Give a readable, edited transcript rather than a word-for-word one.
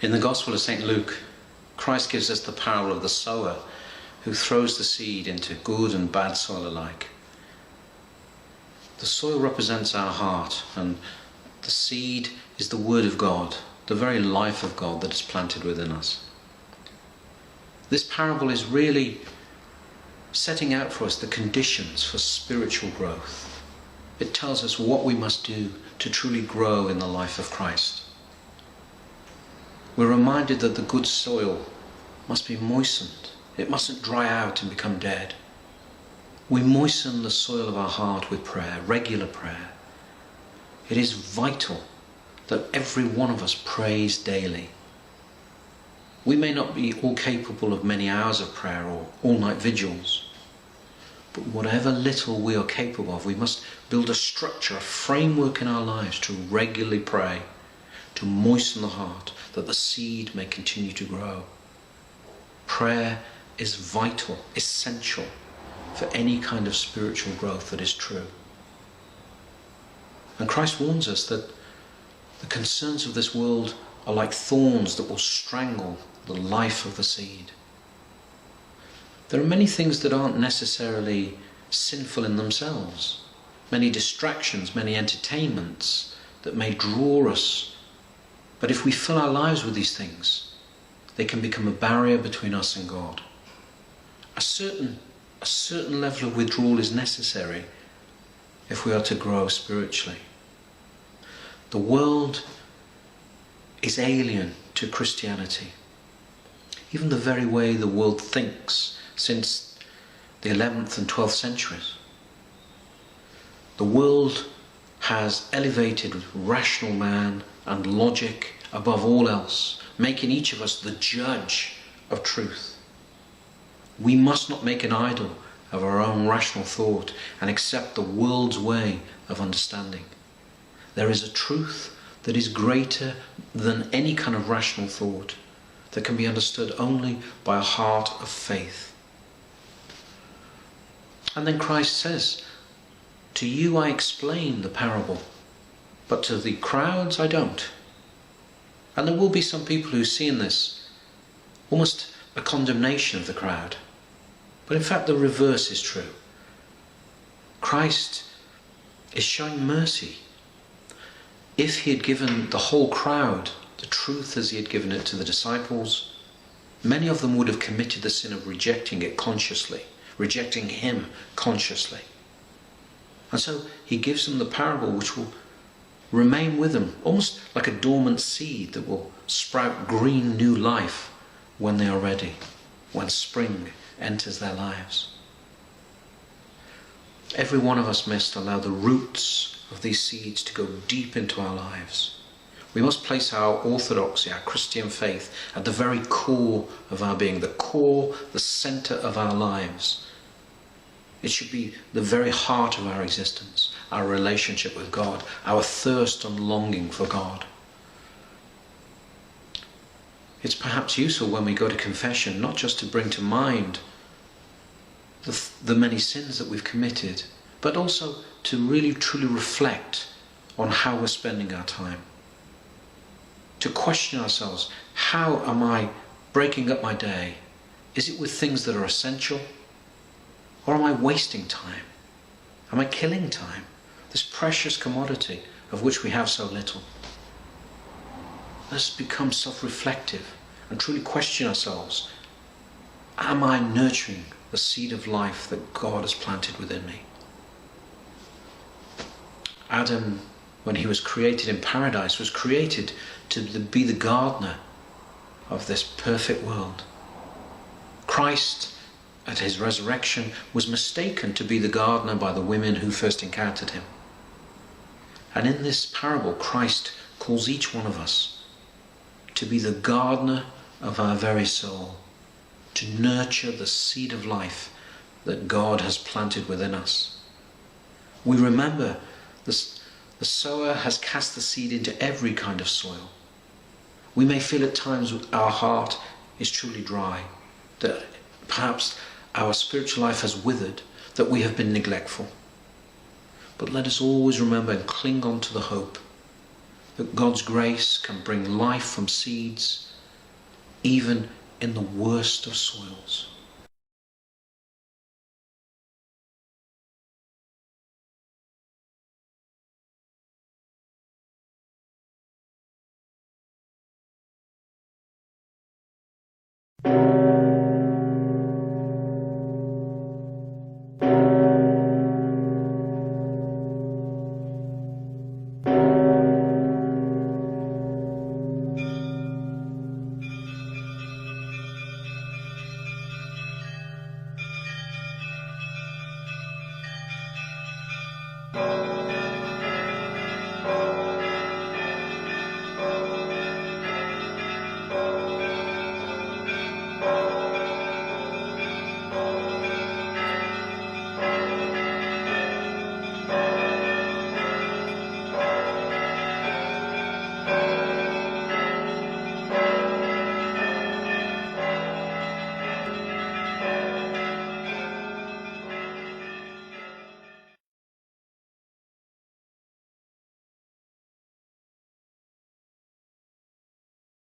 In the Gospel of St. Luke, Christ gives us the parable of the sower who throws the seed into good and bad soil alike. The soil represents our heart, and the seed is the Word of God, the very life of God that is planted within us. This parable is really setting out for us the conditions for spiritual growth. It tells us what we must do to truly grow in the life of Christ. We're reminded that the good soil must be moistened. It mustn't dry out and become dead. We moisten the soil of our heart with prayer, regular prayer. It is vital that every one of us prays daily. We may not be all capable of many hours of prayer or all-night vigils, but whatever little we are capable of, we must build a structure, a framework in our lives to regularly pray, to moisten the heart, that the seed may continue to grow. Prayer is vital, essential for any kind of spiritual growth that is true. And Christ warns us that the concerns of this world are like thorns that will strangle the life of the seed. There are many things that aren't necessarily sinful in themselves, many distractions, many entertainments that may draw us. But if we fill our lives with these things, they can become a barrier between us and God. A certain level of withdrawal is necessary if we are to grow spiritually. The world is alien to Christianity. Even the very way the world thinks since the 11th and 12th centuries. The world has elevated rational man and logic above all else, making each of us the judge of truth. We must not make an idol of our own rational thought and accept the world's way of understanding. There is a truth that is greater than any kind of rational thought, that can be understood only by a heart of faith. And then Christ says, "To you I explain the parable, but to the crowds I don't." And there will be some people who see in this almost a condemnation of the crowd. But in fact the reverse is true. Christ is showing mercy. If he had given the whole crowd the truth as he had given it to the disciples, many of them would have committed the sin of rejecting it consciously, rejecting him consciously. And so he gives them the parable which will remain with them, almost like a dormant seed that will sprout green new life when they are ready, when spring enters their lives. Every one of us must allow the roots of these seeds to go deep into our lives. We must place our orthodoxy, our Christian faith, at the very core of our being, the core, the center of our lives. It should be the very heart of our existence, our relationship with God, our thirst and longing for God. It's perhaps useful when we go to confession, not just to bring to mind the many sins that we've committed, but also to really truly reflect on how we're spending our time. To question ourselves, how am I breaking up my day? Is it with things that are essential? Or am I wasting time? Am I killing time? This precious commodity of which we have so little. Let's become self-reflective and truly question ourselves. Am I nurturing the seed of life that God has planted within me? Adam, when he was created in paradise, was created to be the gardener of this perfect world. Christ, at his resurrection, was mistaken to be the gardener by the women who first encountered him. And in this parable, Christ calls each one of us to be the gardener of our very soul, to nurture the seed of life that God has planted within us. We remember the sower has cast the seed into every kind of soil. We may feel at times our heart is truly dry, that perhaps our spiritual life has withered, that we have been neglectful. But let us always remember and cling on to the hope that God's grace can bring life from seeds even in the worst of soils.